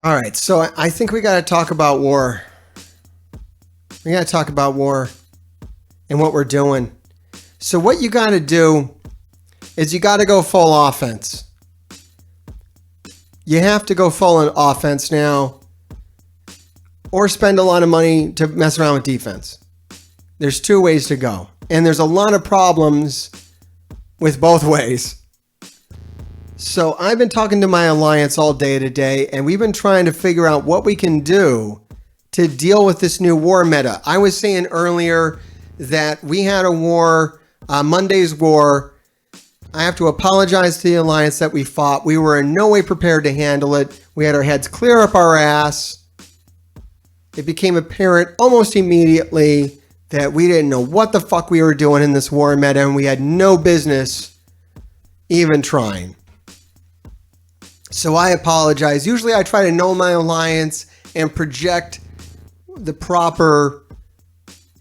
All right, so I think we got to talk about war. We got to talk about war and what we're doing. So what you got to do is you got to go full offense. You have to go full on offense now, or spend a lot of money to mess around with defense. There's two ways to go, and there's a lot of problems with both ways. So I've been talking to my alliance all day today, and we've been trying to figure out what we can do to deal with this new war meta. I was saying earlier that we had a war, Monday's war. I have to apologize to the alliance that we fought. We were in no way prepared to handle it. We had our heads clear up our ass. It became apparent almost immediately that we didn't know what the fuck we were doing in this war meta, and we had no business even trying. So I apologize. Usually I try to know my alliance and project the proper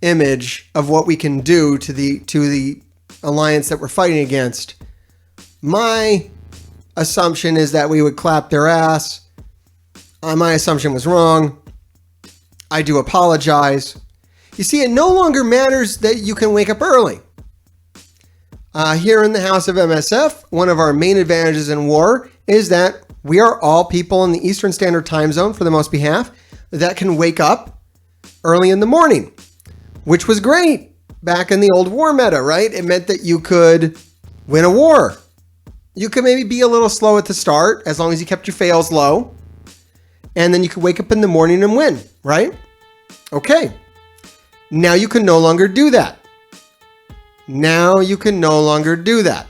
image of what we can do to the alliance that we're fighting against. My assumption is that we would clap their ass. My assumption was wrong. I do apologize. You see, it no longer matters that you can wake up early. Here in the House of MSF, one of our main advantages in war is that we are all people in the Eastern Standard Time Zone, for the most behalf, that can wake up early in the morning, which was great back in the old war meta, right? It meant that you could win a war. You could maybe be a little slow at the start, as long as you kept your fails low, and then you could wake up in the morning and win, right? Okay. Now you can no longer do that. Now you can no longer do that.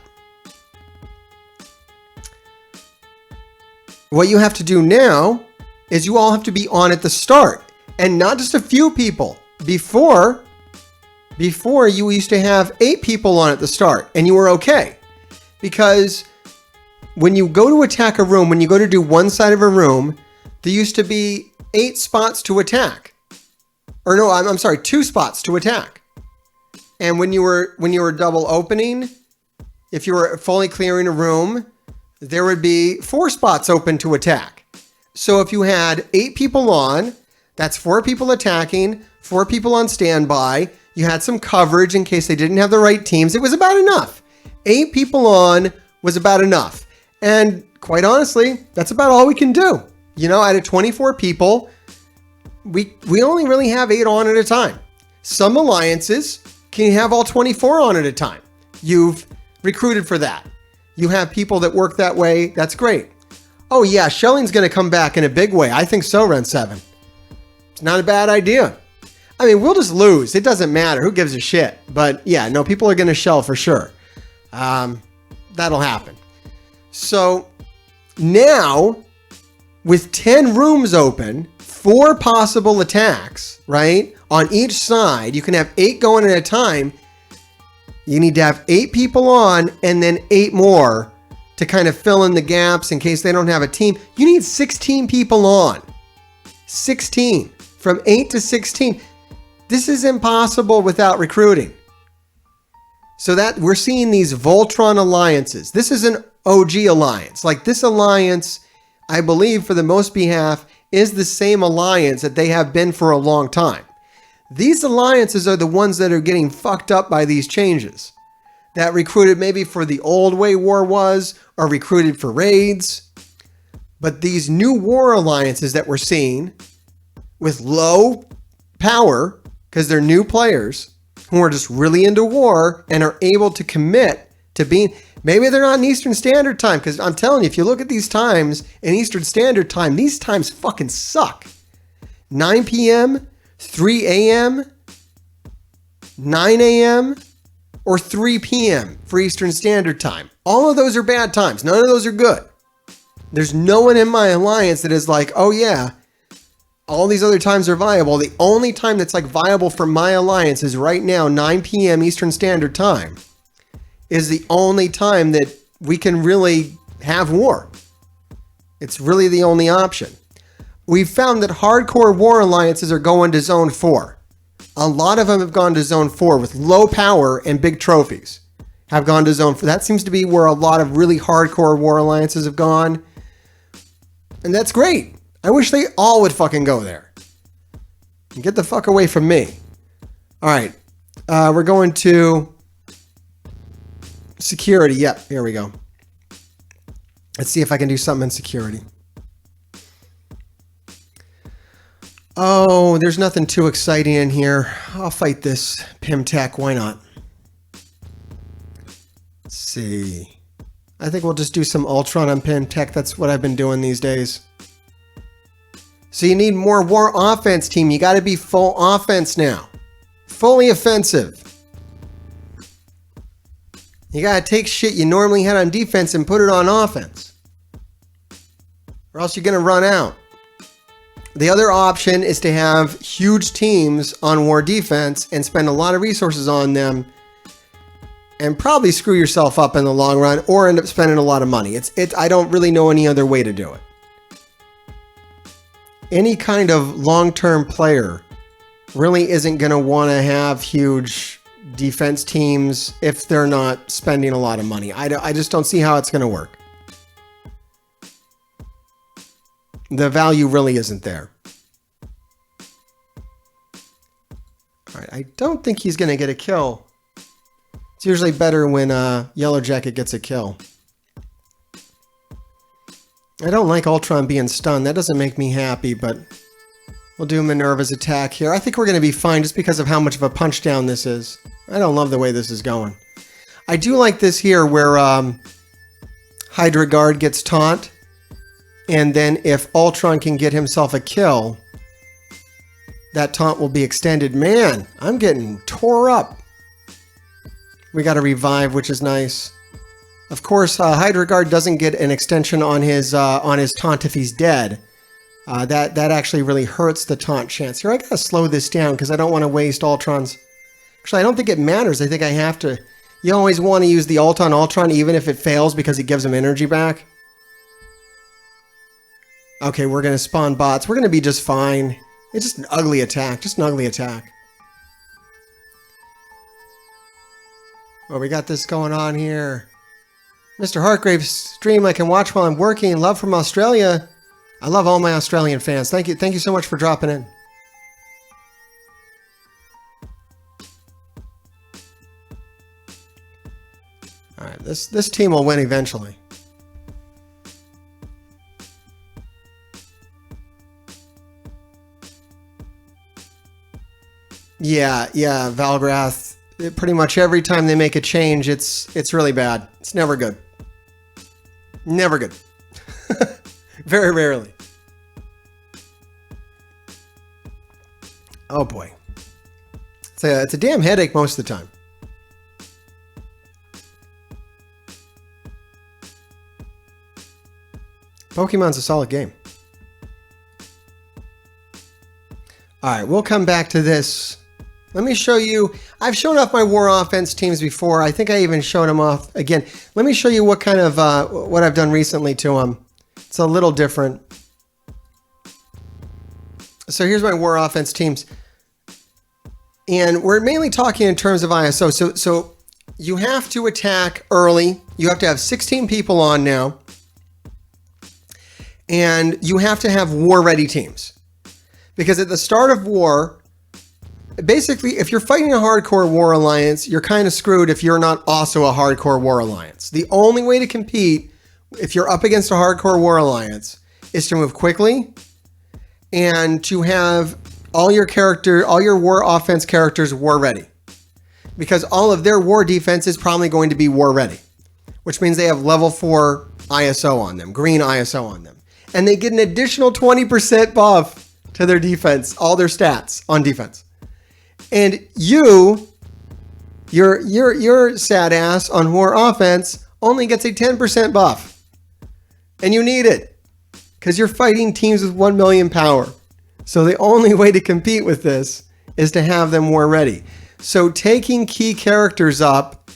What you have to do now is you all have to be on at the start, and not just a few people. Before you used to have 8 people on at the start, and you were okay. Because when you go to attack a room, when you go to do one side of a room, there used to be 8 spots to attack. Or no, I'm sorry, 2 spots to attack. And when you were double opening, if you were fully clearing a room, there would be 4 spots open to attack. So if you had 8 people on, that's 4 people attacking, 4 people on standby. You had some coverage in case they didn't have the right teams. It was about enough. 8 people on was about enough. And quite honestly, that's about all we can do. You know, out of 24 people, we only really have 8 on at a time. Some alliances can have all 24 on at a time. You've recruited for that. You have people that work that way. That's great. Oh yeah, Shelling's going to come back in a big way. I think so, Ren 7. It's not a bad idea. I mean, we'll just lose. It doesn't matter. Who gives a shit? But yeah, no, people are going to shell for sure. That'll happen. So now, with 10 rooms open, 4 possible attacks, right? On each side, you can have 8 going at a time. You need to have 8 people on and then 8 more to kind of fill in the gaps in case they don't have a team. You need 16 people on. 16. From 8 to 16. This is impossible without recruiting. So that we're seeing these Voltron alliances. This is an OG alliance. Like this alliance, I believe for the most behalf, is the same alliance that they have been for a long time. These alliances are the ones that are getting fucked up by these changes. That recruited maybe for the old way war was, or recruited for raids. But these new war alliances that we're seeing with low power, because they're new players who are just really into war and are able to commit to being, maybe they're not in Eastern Standard Time, because I'm telling you, if you look at these times in Eastern Standard Time, these times fucking suck. 9 p.m., 3 a.m., 9 a.m., or 3 p.m. for Eastern Standard Time. All of those are bad times. None of those are good. There's no one in my alliance that is like, oh yeah, all these other times are viable. The only time that's like viable for my alliance is right now, 9 p.m. Eastern Standard Time, is the only time that we can really have war. It's really the only option. We've found that hardcore war alliances are going to Zone 4. A lot of them have gone to Zone 4 with low power and big trophies. Have gone to Zone 4. That seems to be where a lot of really hardcore war alliances have gone. And that's great. I wish they all would fucking go there. Get the fuck away from me. All right. We're going to security. Yep, here we go. Let's see if I can do something in security. Oh, there's nothing too exciting in here. I'll fight this Pimtech. Why not? Let's see. I think we'll just do some Ultron on Pimtech. That's what I've been doing these days. So you need more war offense, team. You got to be full offense now. Fully offensive. You got to take shit you normally had on defense and put it on offense. Or else you're going to run out. The other option is to have huge teams on war defense and spend a lot of resources on them and probably screw yourself up in the long run or end up spending a lot of money. I don't really know any other way to do it. Any kind of long-term player really isn't going to want to have huge defense teams if they're not spending a lot of money. I just don't see how it's going to work. The value really isn't there. All right, I don't think he's going to get a kill. It's usually better when Yellow Jacket gets a kill. I don't like Ultron being stunned. That doesn't make me happy, but we'll do Minerva's attack here. I think we're going to be fine just because of how much of a punch down this is. I don't love the way this is going. I do like this here where Hydra Guard gets taunt. And then if Ultron can get himself a kill, that taunt will be extended. Man, I'm getting tore up. We got a revive, which is nice. Of course, Hydra Guard doesn't get an extension on his taunt if he's dead. That actually really hurts the taunt chance. Here, I gotta slow this down because I don't want to waste Ultron's. Actually, I don't think it matters. I think I have to. You always want to use the ult on Ultron even if it fails because it gives him energy back. Okay, we're going to spawn bots. We're going to be just fine. It's just an ugly attack. Just an ugly attack. Well, we got this going on here. Mr. Hartgrave's stream I can watch while I'm working. Love from Australia. I love all my Australian fans. Thank you. Thank you so much for dropping in. All right, this team will win eventually. Yeah, Valgrath. Pretty much every time they make a change, it's really bad. It's never good. Never good. Very rarely. Oh boy. It's a damn headache most of the time. Pokemon's a solid game. All right, we'll come back to this. Let me show you. I've shown off my war offense teams before. I think I even showed them off again. Let me show you what kind of what I've done recently to them. It's a little different. So here's my war offense teams, and we're mainly talking in terms of ISO. So you have to attack early. You have to have 16 people on now, and you have to have war-ready teams. Because at the start of war, basically, if you're fighting a hardcore war alliance, you're kind of screwed if you're not also a hardcore war alliance. The only way to compete, if you're up against a hardcore war alliance, is to move quickly and to have all your war offense characters war ready. Because all of their war defense is probably going to be war ready, which means they have level 4 ISO on them, green ISO on them. And they get an additional 20% buff to their defense, all their stats on defense. And your sad ass on war offense only gets a 10% buff. And you need it because you're fighting teams with 1 million power. So the only way to compete with this is to have them war ready. So taking key characters up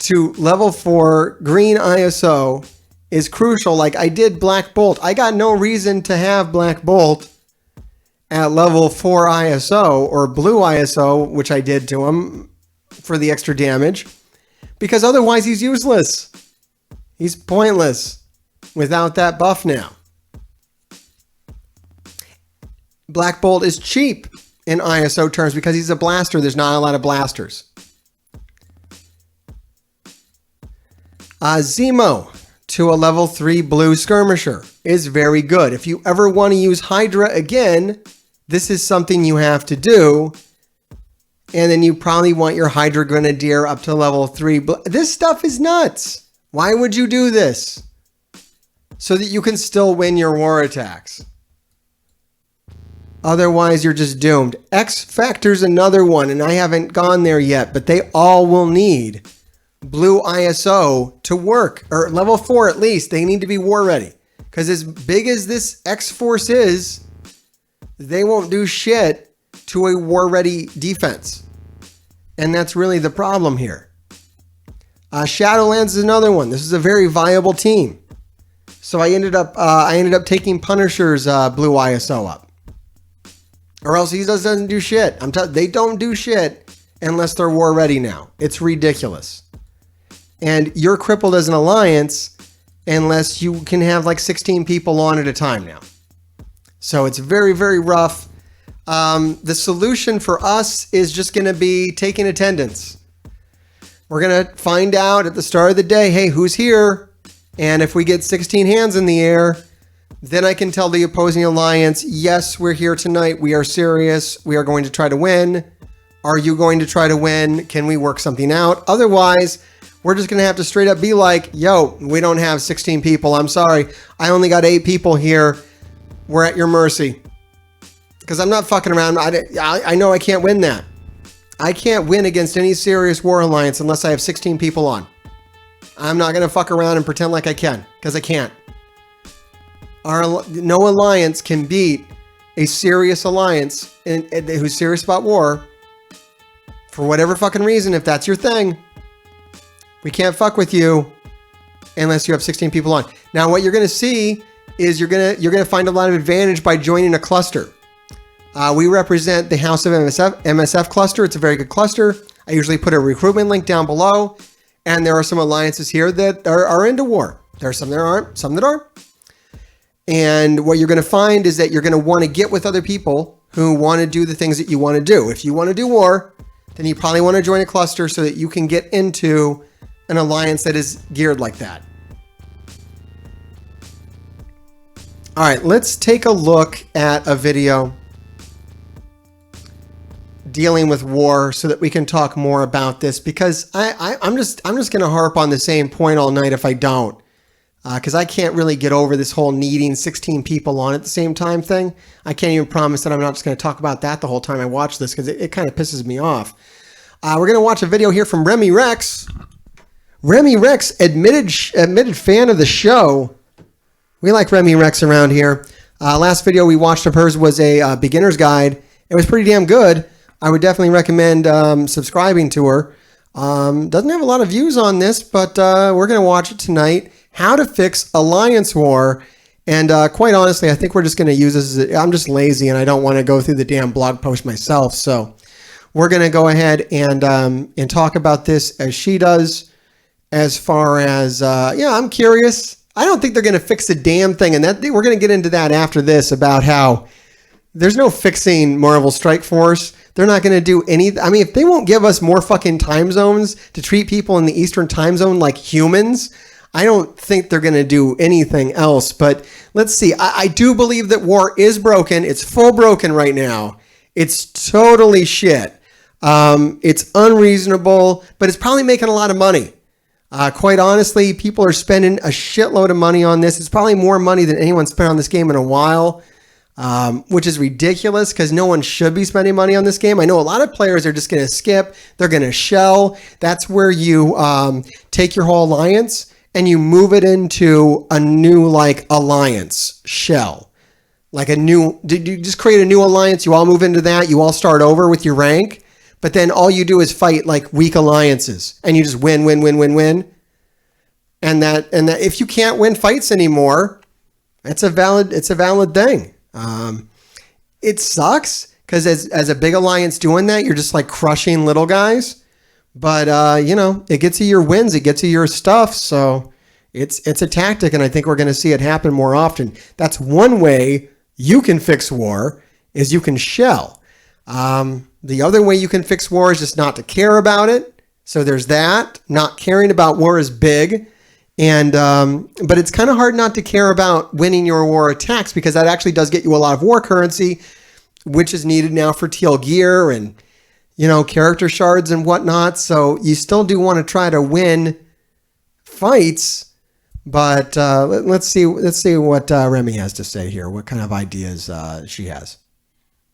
to level 4 green ISO is crucial. Like I did Black Bolt. I got no reason to have Black Bolt at level 4 ISO or blue ISO, which I did to him for the extra damage, because otherwise he's useless. He's pointless without that buff now. Black Bolt is cheap in ISO terms because he's a blaster. There's not a lot of blasters. Zemo to a level 3 blue skirmisher is very good. If you ever want to use Hydra again, this is something you have to do. And then you probably want your Hydra Grenadier up to level 3. This stuff is nuts. Why would you do this? So that you can still win your war attacks. Otherwise, you're just doomed. X Factor's another one, and I haven't gone there yet, but they all will need blue ISO to work, or level 4 at least. They need to be war ready. Because as big as this X-Force is, they won't do shit to a war ready defense. And that's really the problem here. Shadowlands is another one. This is a very viable team. So I ended up taking Punisher's blue ISO up. Or else he doesn't do shit. They don't do shit unless they're war ready now. It's ridiculous. And you're crippled as an alliance unless you can have like 16 people on at a time now. So it's very, very rough. The solution for us is just going to be taking attendance. We're going to find out at the start of the day, hey, who's here? And if we get 16 hands in the air, then I can tell the opposing alliance, yes, we're here tonight. We are serious. We are going to try to win. Are you going to try to win? Can we work something out? Otherwise, we're just going to have to straight up be like, yo, we don't have 16 people. I'm sorry. I only got 8 people here. We're at your mercy. Because I'm not fucking around. I know I can't win that. I can't win against any serious war alliance unless I have 16 people on. I'm not going to fuck around and pretend like I can. Because I can't. No alliance can beat a serious alliance who's serious about war for whatever fucking reason. If that's your thing, we can't fuck with you unless you have 16 people on. Now, what you're going to see is you're going to find a lot of advantage by joining a cluster. We represent the House of MSF cluster. It's a very good cluster. I usually put a recruitment link down below, and there are some alliances here that are into war. There are some that aren't, some that are. And what you're going to find is that you're going to want to get with other people who want to do the things that you want to do. If you want to do war, then you probably want to join a cluster so that you can get into an alliance that is geared like that. All right, let's take a look at a video dealing with war so that we can talk more about this, because I'm just going to harp on the same point all night if I don't. Because I can't really get over this whole needing 16 people on at the same time thing. I can't even promise that I'm not just going to talk about that the whole time I watch this, because it kind of pisses me off. We're going to watch a video here from RemmyRex. RemmyRex, admitted fan of the show. We like RemmyRex around here. Last video we watched of hers was a beginner's guide. It was pretty damn good. I would definitely recommend subscribing to her. Doesn't have a lot of views on this, but we're going to watch it tonight. How to fix alliance war. And quite honestly, I think we're just going to use this I'm just lazy and I don't want to go through the damn blog post myself. So we're going to go ahead and talk about this as she does. As far as, I'm curious. I don't think they're going to fix the damn thing. And that we're going to get into that after this about how there's no fixing Marvel Strike Force. They're not going to do anything. I mean, if they won't give us more fucking time zones to treat people in the Eastern time zone like humans, I don't think they're going to do anything else. But let's see. I do believe that war is broken. It's full broken right now. It's totally shit. It's unreasonable, but it's probably making a lot of money. Quite honestly, people are spending a shitload of money on this. It's probably more money than anyone spent on this game in a while, which is ridiculous because no one should be spending money on this game. I know a lot of players are just going to skip. They're going to shell. That's where you take your whole alliance and you move it into a new alliance shell. You just create a new alliance. You all move into that. You all start over with your rank. But then all you do is fight weak alliances, and you just win. And that if you can't win fights anymore, it's a valid thing. It sucks because as a big alliance doing that, you're just crushing little guys. But it gets you your wins, it gets you your stuff. So it's a tactic, and I think we're going to see it happen more often. That's one way you can fix war, is you can shell. The other way you can fix war is just not to care about it. So there's that. Not caring about war is big. And but it's kind of hard not to care about winning your war attacks, because that actually does get you a lot of war currency, which is needed now for teal gear and, you know, character shards and whatnot. So you still do want to try to win fights. But let's see what Remy has to say here. What kind of ideas she has.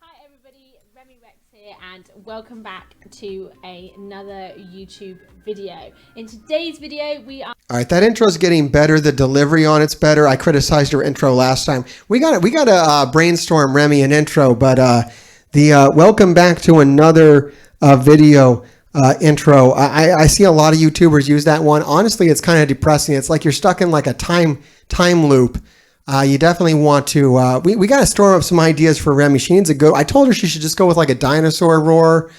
Hi everybody, RemmyRex here, and welcome back to another YouTube video. In today's video, we are... All right, that intro's getting better. The delivery on it's better. I criticized her intro last time. We got to brainstorm Remy an intro, but the welcome back to another video intro. I see a lot of YouTubers use that one. Honestly, it's kind of depressing. It's like you're stuck in like a time loop. You definitely want to. We got to store up some ideas for Remy. She needs to go. I told her she should just go with like a dinosaur roar.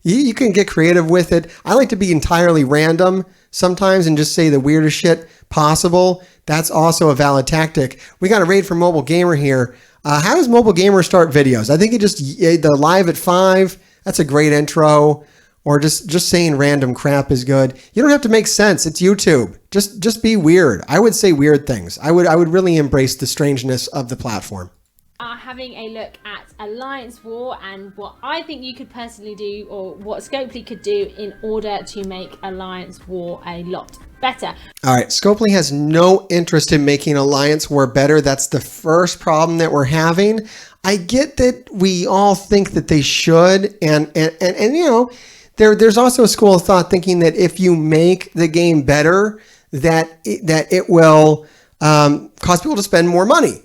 You can get creative with it. I like to be entirely random sometimes and just say the weirdest shit possible. That's also a valid tactic. We got a raid from Mobile Gamer here. How does Mobile Gamer start videos? I think it just the live at 5. That's a great intro. Or just saying random crap is good. You don't have to make sense. It's YouTube. Just be weird. I would say weird things. I would really embrace the strangeness of the platform. Having a look at Alliance War and what I think you could personally do, or what Scopely could do in order to make Alliance War a lot better. All right, Scopely has no interest in making Alliance War better. That's the first problem that we're having. I get that we all think that they should, and you know, there's also a school of thought thinking that if you make the game better, that it will cause people to spend more money.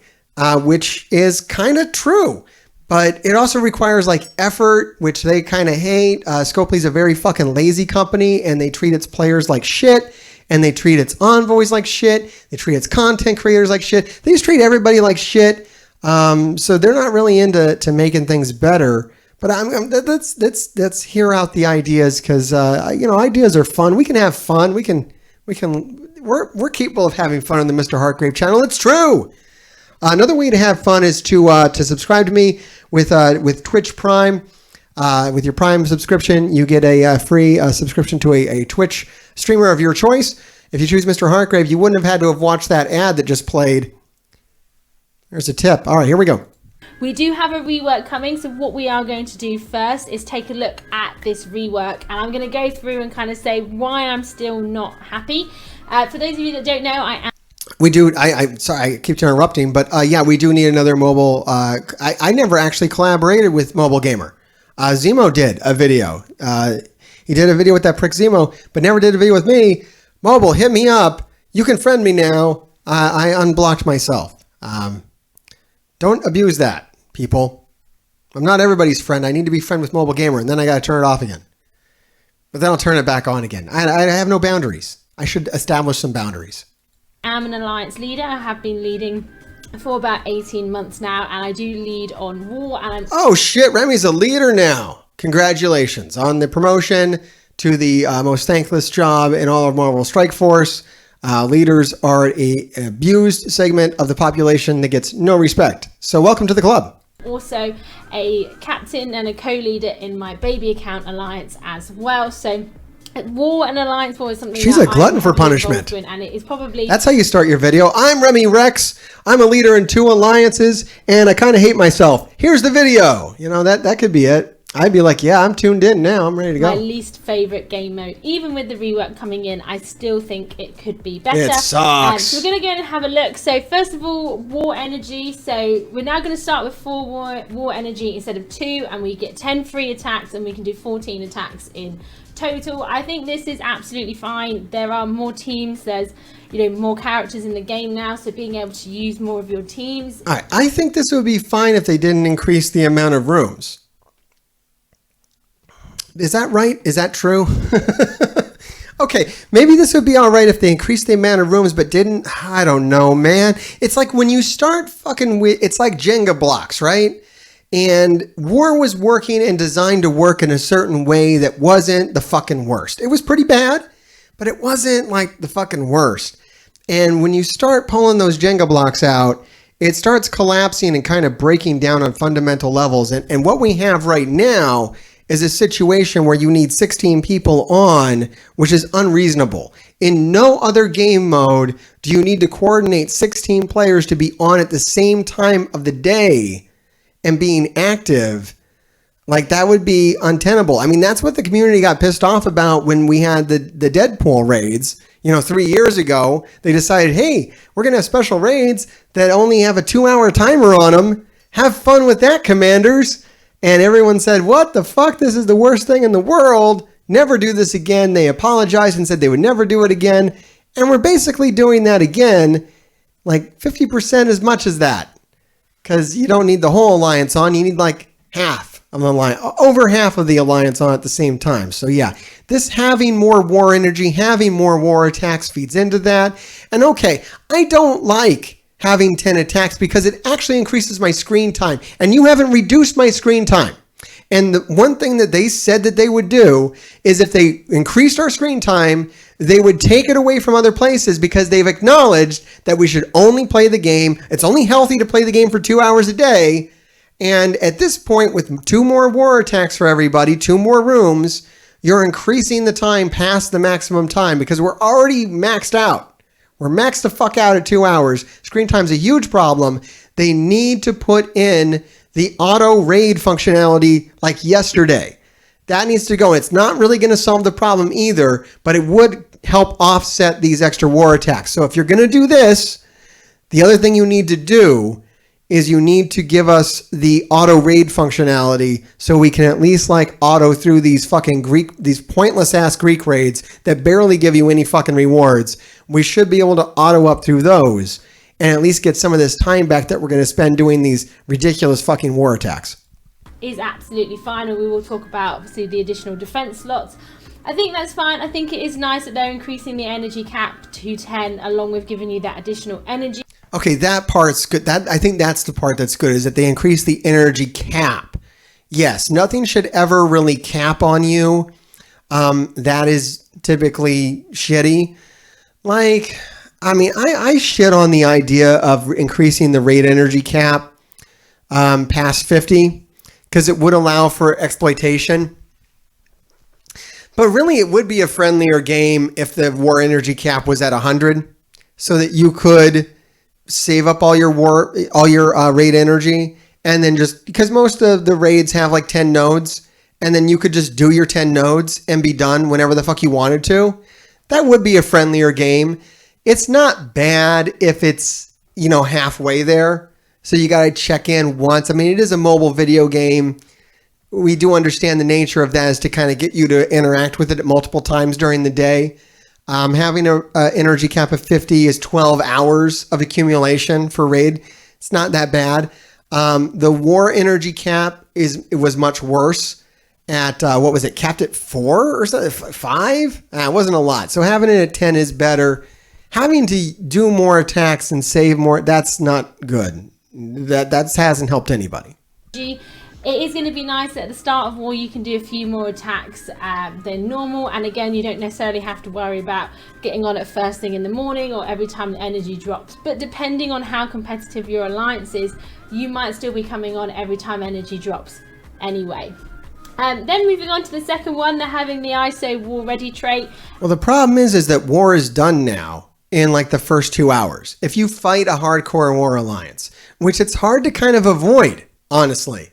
Which is kind of true, but it also requires like effort, which they kind of hate. Scopely's a very fucking lazy company, and they treat its players like shit, and they treat its envoys like shit. They treat its content creators like shit. They just treat everybody like shit. So they're not really into making things better. But let's hear out the ideas, because you know, ideas are fun. We can have fun. We're capable of having fun on the Mr. Heartgrave channel. It's true. Another way to have fun is to subscribe to me with Twitch Prime. With your Prime subscription, you get a free subscription to a Twitch streamer of your choice. If you choose Mr. Heartgrave, you wouldn't have had to have watched that ad that just played. There's a tip. All right, here we go. We do have a rework coming, so what we are going to do first is take a look at this rework, and I'm going to go through and kind of say why I'm still not happy. For those of you that don't know, I am... We do. Sorry, I keep interrupting, but yeah, we do need another mobile. I never actually collaborated with Mobile Gamer. Zemo did a video. He did a video with that prick Zemo, but never did a video with me. Mobile, hit me up. You can friend me now. I unblocked myself. Don't abuse that, people. I'm not everybody's friend. I need to be friend with Mobile Gamer, and then I got to turn it off again. But then I'll turn it back on again. I have no boundaries. I should establish some boundaries. I'm an alliance leader. I have been leading for about 18 months now, and I do lead on war. And oh shit, Remy's a leader now. Congratulations on the promotion to the most thankless job in all of Marvel Strike Force. Leaders are an abused segment of the population that gets no respect. So welcome to the club. Also a captain and a co-leader in my baby account alliance as well. So war and alliance war is something she's a glutton for punishment, and it is probably... That's how you start your video. I'm RemmyRex. I'm a leader in 2 alliances, and I kind of hate myself. Here's the video. You know, that could be it. I'd be like, yeah, I'm tuned in now. I'm ready to go. My least favorite game mode. Even with the rework coming in, I still think it could be better. It sucks. So we're going to go and have a look. So first of all, war energy. So we're now going to start with 4 war energy instead of 2, and we get 10 free attacks, and we can do 14 attacks in total. I think this is absolutely fine. There are more teams. There's, you know, more characters in the game now, so being able to use more of your teams. All right, I think this would be fine if they didn't increase the amount of rooms. Is that right? Is that true? Okay, maybe this would be all right if they increased the amount of rooms but didn't. I don't know, man. It's like when you start fucking with, it's like Jenga blocks, right? And war was working and designed to work in a certain way that wasn't the fucking worst. It was pretty bad, but it wasn't like the fucking worst. And when you start pulling those Jenga blocks out it starts collapsing and kind of breaking down on fundamental levels. And what we have right now is a situation where you need 16 people on, which is unreasonable. In no other game mode do you need to coordinate 16 players to be on at the same time of the day and being active. Like, that would be untenable. I mean, that's what the community got pissed off about when we had the Deadpool raids. 3 years ago, they decided, hey, we're going to have special raids that only have a 2-hour timer on them. Have fun with that, commanders. And everyone said, what the fuck? This is the worst thing in the world. Never do this again. They apologized and said they would never do it again. And we're basically doing that again, like 50% as much as that. Because you don't need the whole alliance on. You need like half of the alliance, over half of the alliance on at the same time. So yeah, this having more war energy, having more war attacks feeds into that. And okay, I don't like having 10 attacks because it actually increases my screen time. And you haven't reduced my screen time. And the one thing that they said that they would do is if they increased our screen time, they would take it away from other places because they've acknowledged that we should only play the game. It's only healthy to play the game for 2 hours a day. And at this point, with 2 more war attacks for everybody, 2 more rooms, you're increasing the time past the maximum time because we're already maxed out. We're maxed the fuck out at 2 hours. Screen time's a huge problem. They need to put in the auto raid functionality like yesterday. That needs to go. It's not really going to solve the problem either, but it would help offset these extra war attacks. So if you're going to do this, the other thing you need to do is you need to give us the auto raid functionality so we can at least like auto through these fucking these pointless ass Greek raids that barely give you any fucking rewards. We should be able to auto up through those and at least get some of this time back that we're going to spend doing these ridiculous fucking war attacks. Is absolutely fine, and we will talk about obviously the additional defense slots. I think that's fine. I think it is nice that they're increasing the energy cap to 10 along with giving you that additional energy. Okay, that part's good. I think that's the part that's good, is that they increase the energy cap. Yes, nothing should ever really cap on you. That is typically shitty. Like, I mean, I shit on the idea of increasing the raid energy cap past 50 because it would allow for exploitation. But really, it would be a friendlier game if the war energy cap was at 100 so that you could save up all your raid energy, and then just because most of the raids have like 10 nodes, and then you could just do your 10 nodes and be done whenever the fuck you wanted to. That would be a friendlier game. It's not bad if it's, halfway there. So you got to check in once. I mean, it is a mobile video game. We do understand the nature of that is to kind of get you to interact with it multiple times during the day. Having an energy cap of 50 is 12 hours of accumulation for raid. It's not that bad. The war energy cap was much worse at, what was it, capped at 4 or something? 5? It wasn't a lot. So having it at 10 is better. Having to do more attacks and save more, that's not good. That hasn't helped anybody. It is going to be nice that at the start of war you can do a few more attacks than normal, and again you don't necessarily have to worry about getting on it first thing in the morning or every time the energy drops, but depending on how competitive your alliance is, you might still be coming on every time energy drops anyway. Then moving on to the second one, they're having the ISO war ready trait. Well, the problem is that war is done now in like the first 2 hours. If you fight a hardcore war alliance, which it's hard to kind of avoid, honestly.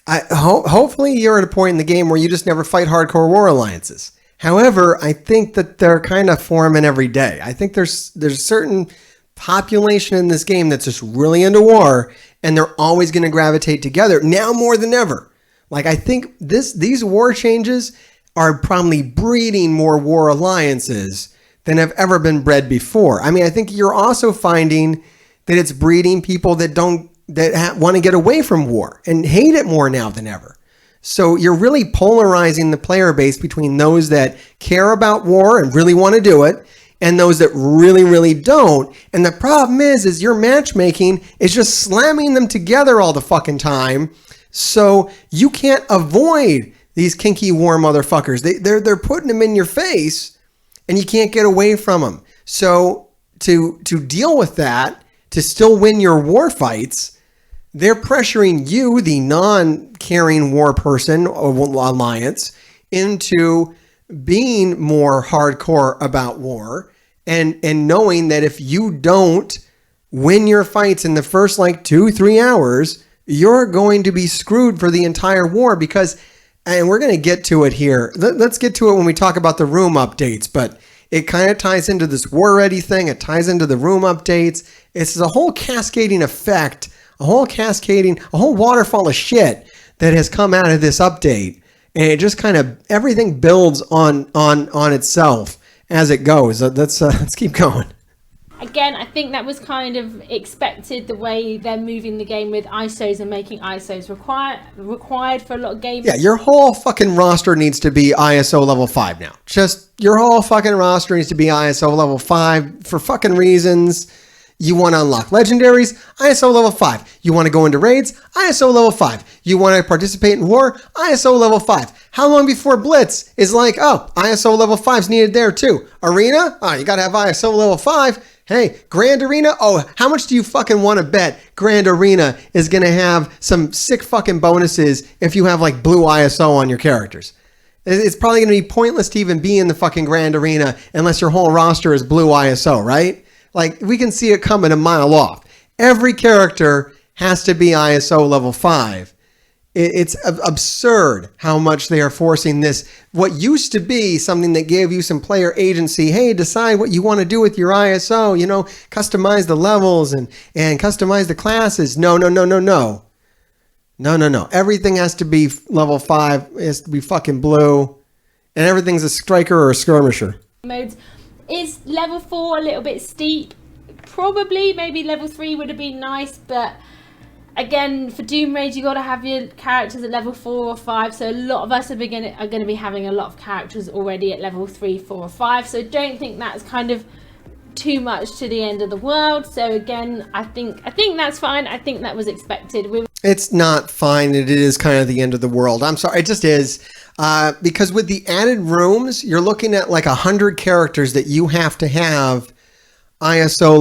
Hopefully you're at a point in the game where you just never fight hardcore war alliances. However, I think that they're kind of forming every day. I think there's a certain population in this game that's just really into war, and they're always going to gravitate together now more than ever. Like, I think these war changes are probably breeding more war alliances than have ever been bred before. I mean, I think you're also finding that it's breeding people that want to get away from war and hate it more now than ever. So you're really polarizing the player base between those that care about war and really want to do it and those that really, really don't. And the problem is your matchmaking is just slamming them together all the fucking time. So you can't avoid these kinky war motherfuckers. They're putting them in your face and you can't get away from them. So to deal with that, to still win your war fights, they're pressuring you, the non-caring war person or alliance, into being more hardcore about war and knowing that if you don't win your fights in the first like 2-3 hours, you're going to be screwed for the entire war because, and we're going to get to it here. Let's get to it when we talk about the room updates, but it kind of ties into this war ready thing. It ties into the room updates. It's a whole cascading effect, a whole waterfall of shit that has come out of this update. And it just kind of, everything builds on itself as it goes. Let's keep going. Again, I think that was kind of expected, the way they're moving the game with ISOs and making ISOs required for a lot of games. Yeah, your whole fucking roster needs to be ISO level 5 now. Just your whole fucking roster needs to be ISO level 5 for fucking reasons. You want to unlock legendaries? ISO level 5. You want to go into raids? ISO level 5. You want to participate in war? ISO level 5. How long before Blitz is like, oh, ISO level 5's needed there too? Arena? Oh, you got to have ISO level 5. Hey, Grand Arena? Oh, how much do you fucking want to bet Grand Arena is going to have some sick fucking bonuses if you have like blue ISO on your characters? It's probably going to be pointless to even be in the fucking Grand Arena unless your whole roster is blue ISO, right? Like, we can see it coming a mile off. Every character has to be ISO level 5. It's absurd how much they are forcing this. What used to be something that gave you some player agency, hey, decide what you want to do with your ISO, customize the levels and customize the classes. No. Everything has to be level 5. It has to be fucking blue. And everything's a striker or a skirmisher. Modes. Is level 4 a little bit steep? Probably. Maybe level 3 would have been nice, but again, for Doom Raid, you got to have your characters at level 4 or 5. So a lot of us are going to be having a lot of characters already at level 3, 4, or 5. So don't think that's kind of too much to the end of the world. So again, I think that's fine. I think that was expected. It's not fine. It is kind of the end of the world. I'm sorry. It just is. Because with the added rooms, you're looking at like 100 characters that you have to have ISO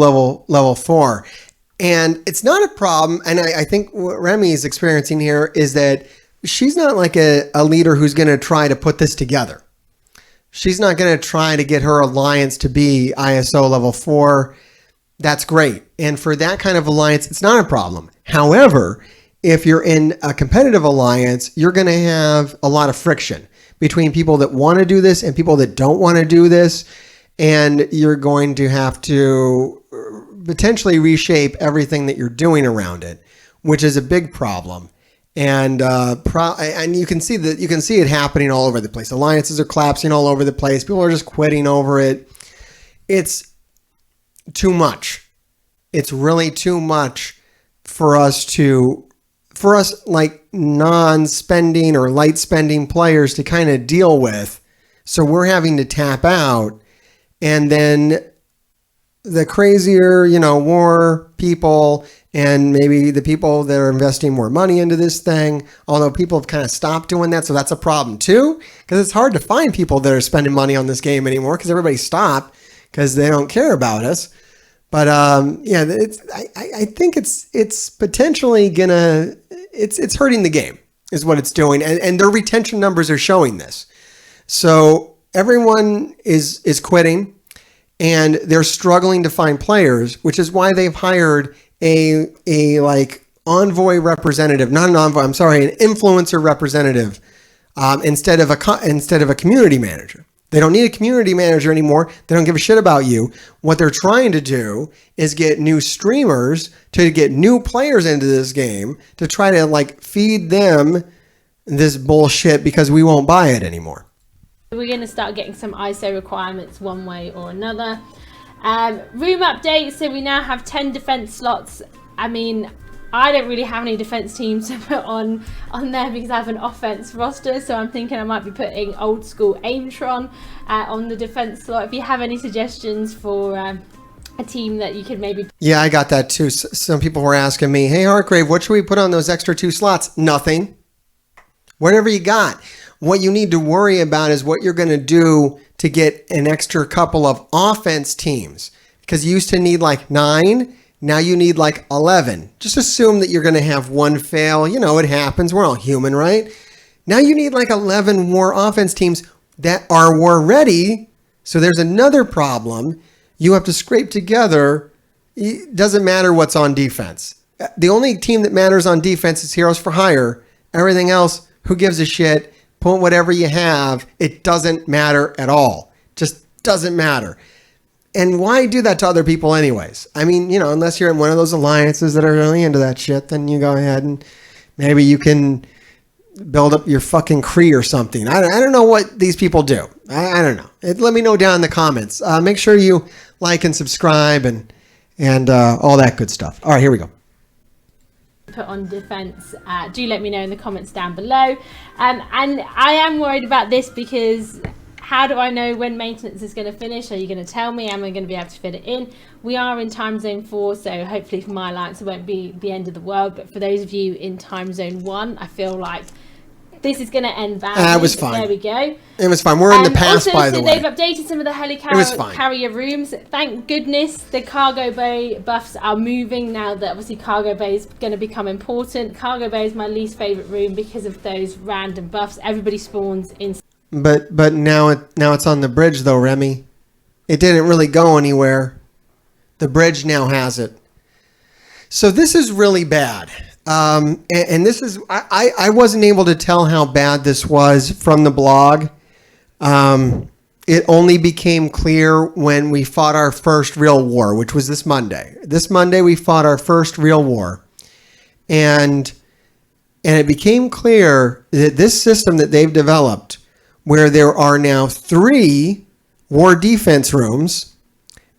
level 4. And it's not a problem. And I think what Remy is experiencing here is that she's not like a leader who's going to try to put this together. She's not going to try to get her alliance to be ISO level 4. That's great. And for that kind of alliance, it's not a problem. However, if you're in a competitive alliance, you're going to have a lot of friction between people that want to do this and people that don't want to do this. And you're going to have to potentially reshape everything that you're doing around it, which is a big problem. And you can see it happening all over the place. Alliances are collapsing all over the place. People are just quitting over it. It's too much. It's really too much for us like non-spending or light spending players to kind of deal with. So we're having to tap out, and then the crazier, war people and maybe the people that are investing more money into this thing, although people have kind of stopped doing that. So that's a problem too, because it's hard to find people that are spending money on this game anymore because everybody stopped because they don't care about us. But I think it's potentially it's hurting the game is what it's doing. And their retention numbers are showing this. So everyone is quitting. And they're struggling to find players, which is why they've hired a envoy representative, not an envoy, I'm sorry, an influencer representative instead of a community manager. They don't need a community manager anymore. They don't give a shit about you. What they're trying to do is get new streamers to get new players into this game to try to feed them this bullshit because we won't buy it anymore. We're going to start getting some ISO requirements one way or another. Room update, so we now have 10 defense slots. I mean, I don't really have any defense teams to put on there because I have an offense roster, so I'm thinking I might be putting old school Aimtron on the defense slot. If you have any suggestions for a team that you could maybe... Yeah, I got that too. Some people were asking me, hey, Hartgrave, what should we put on those extra 2 slots? Nothing. Whatever you got. What you need to worry about is what you're going to do to get an extra couple of offense teams. Because you used to need 9. Now you need like 11. Just assume that you're going to have one fail. You know, it happens. We're all human, right? Now you need like 11 war offense teams that are war ready. So there's another problem. You have to scrape together. It doesn't matter what's on defense. The only team that matters on defense is Heroes for Hire. Everything else, who gives a shit? Put whatever you have. It doesn't matter at all. Just doesn't matter. And why do that to other people anyways? I mean, you know, unless you're in one of those alliances that are really into that shit, then you go ahead and maybe you can build up your fucking Kree or something. I don't know what these people do. I don't know. Let me know down in the comments. Make sure you like and subscribe and all that good stuff. All right, here we go. Put on defense. Do let me know in the comments down below. And I am worried about this because how do I know when maintenance is going to finish? Are you going to tell me? Am I going to be able to fit it in? We are in time zone 4, so hopefully for my alliance it won't be the end of the world. But for those of you in time zone 1, I feel like this is going to end badly. It was fine. There we go. It was fine. We're in the past, by the way. They've updated some of the helicarrier rooms. Thank goodness the cargo bay buffs are moving now that obviously cargo bay is going to become important. Cargo bay is my least favorite room because of those random buffs. Everybody spawns in. But now it's on the bridge though, Remy. It didn't really go anywhere. The bridge now has it. So this is really bad. And this is, I wasn't able to tell how bad this was from the blog. It only became clear when we fought our first real war, which was this Monday. This Monday we fought our first real war. And it became clear that this system that they've developed, where there are now 3 war defense rooms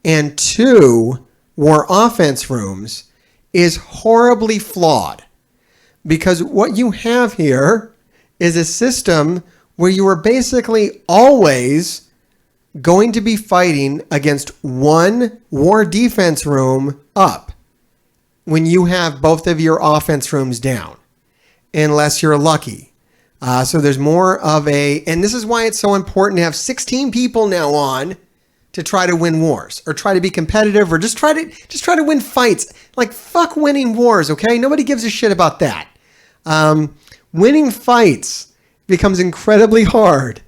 and 2 war offense rooms, is horribly flawed, because what you have here is a system where you are basically always going to be fighting against 1 war defense room up when you have both of your offense rooms down, unless you're lucky. So there's more of and this is why it's so important to have 16 people now on to try to win wars, or try to be competitive, or just try to win fights. Like, fuck winning wars, okay? Nobody gives a shit about that. Winning fights becomes incredibly hard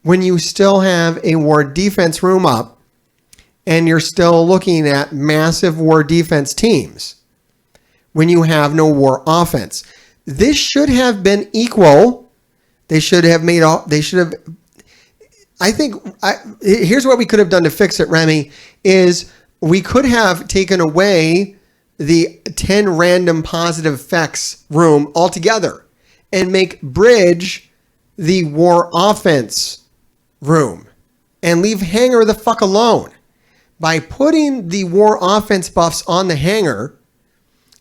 when you still have a war defense room up and you're still looking at massive war defense teams when you have no war offense. This should have been equal. They should have I think here's what we could have done to fix it, Remy, is we could have taken away the 10 random positive effects room altogether and make bridge the war offense room and leave hangar the fuck alone. By putting the war offense buffs on the hangar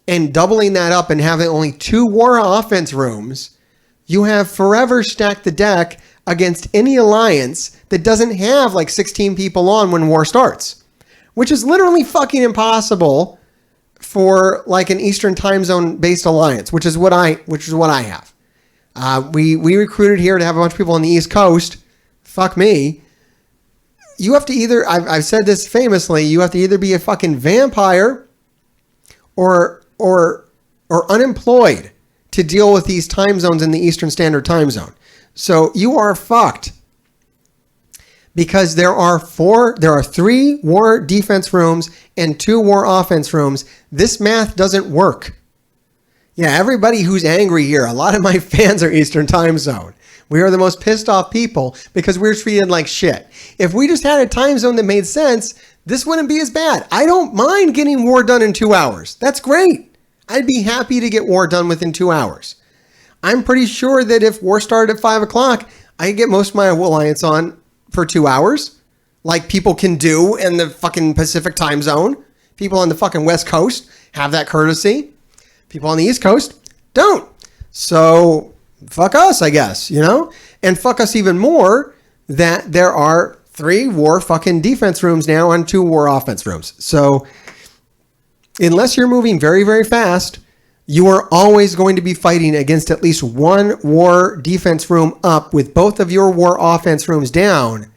and doubling that up and having only 2 war offense rooms, you have forever stacked the deck against any alliance that doesn't have like 16 people on when war starts, which is literally fucking impossible for like an Eastern time zone based alliance, which is what I have. We recruited here to have a bunch of people on the East Coast. Fuck me. You have to either, I've said this famously, you have to either be a fucking vampire or unemployed to deal with these time zones in the Eastern Standard Time Zone. So you are fucked, because there are 3 war defense rooms and 2 war offense rooms. This math doesn't work. Yeah, everybody who's angry here, a lot of my fans are Eastern Time Zone. We are the most pissed off people because we're treated like shit. If we just had a time zone that made sense, this wouldn't be as bad. I don't mind getting war done in 2 hours. That's great. I'd be happy to get war done within 2 hours. I'm pretty sure that if war started at 5 o'clock, I could get most of my alliance on for 2 hours, like people can do in the fucking Pacific time zone. People on the fucking West Coast have that courtesy. People on the East Coast don't. So fuck us, I guess, you know? And fuck us even more that there are 3 war fucking defense rooms now and 2 war offense rooms. So unless you're moving very, very fast, you are always going to be fighting against at least 1 war defense room up with both of your war offense rooms down.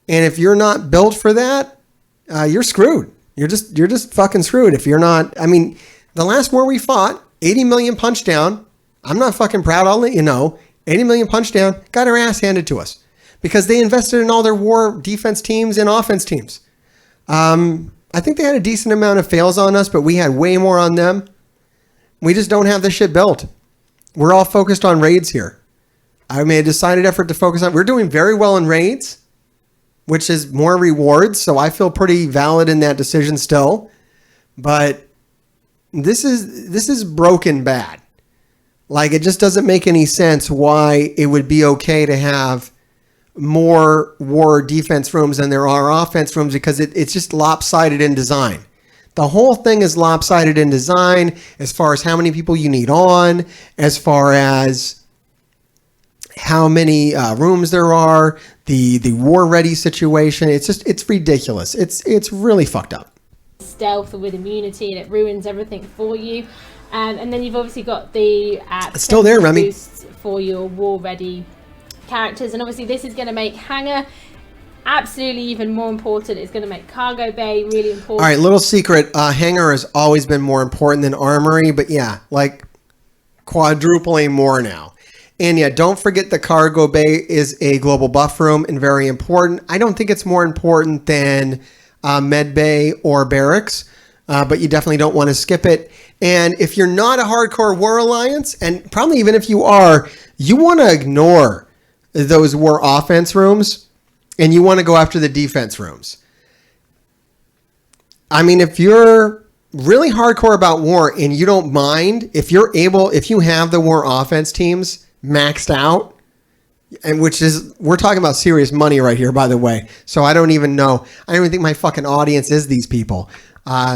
And if you're not built for that, you're screwed. You're just fucking screwed if you're not. I mean, the last war we fought, 80 million punch down. I'm not fucking proud. I'll let you know. 80 million punch down. Got our ass handed to us because they invested in all their war defense teams and offense teams. I think they had a decent amount of fails on us, but we had way more on them. We just don't have this shit built. We're all focused on raids here. I made a decided effort to focus on. We're doing very well in raids, which is more rewards. So I feel pretty valid in that decision still. But this is broken bad. Like, it just doesn't make any sense why it would be okay to have more war defense rooms than there are offense rooms, because it's just lopsided in design. The whole thing is lopsided in design as far as how many people you need on, as far as how many rooms there are, the war ready situation. It's ridiculous. It's really fucked up. Stealth with immunity, and it ruins everything for you. And then you've obviously got the it's still there, Remy, boosts for your war ready characters, and obviously this is going to make hangar absolutely even more important. It's going to make cargo bay really important. All right, little secret, hangar has always been more important than armory, but yeah, like quadrupling more now. And yeah, don't forget the cargo bay is a global buff room and very important. I don't think it's more important than med bay or barracks, but you definitely don't want to skip it. And if you're not a hardcore war alliance, and probably even if you are, you want to ignore those war offense rooms and you want to go after the defense rooms. I mean, if you're really hardcore about war and you don't mind, if you have the war offense teams maxed out, and we're talking about serious money right here, by the way. So I don't even think my fucking audience is these people.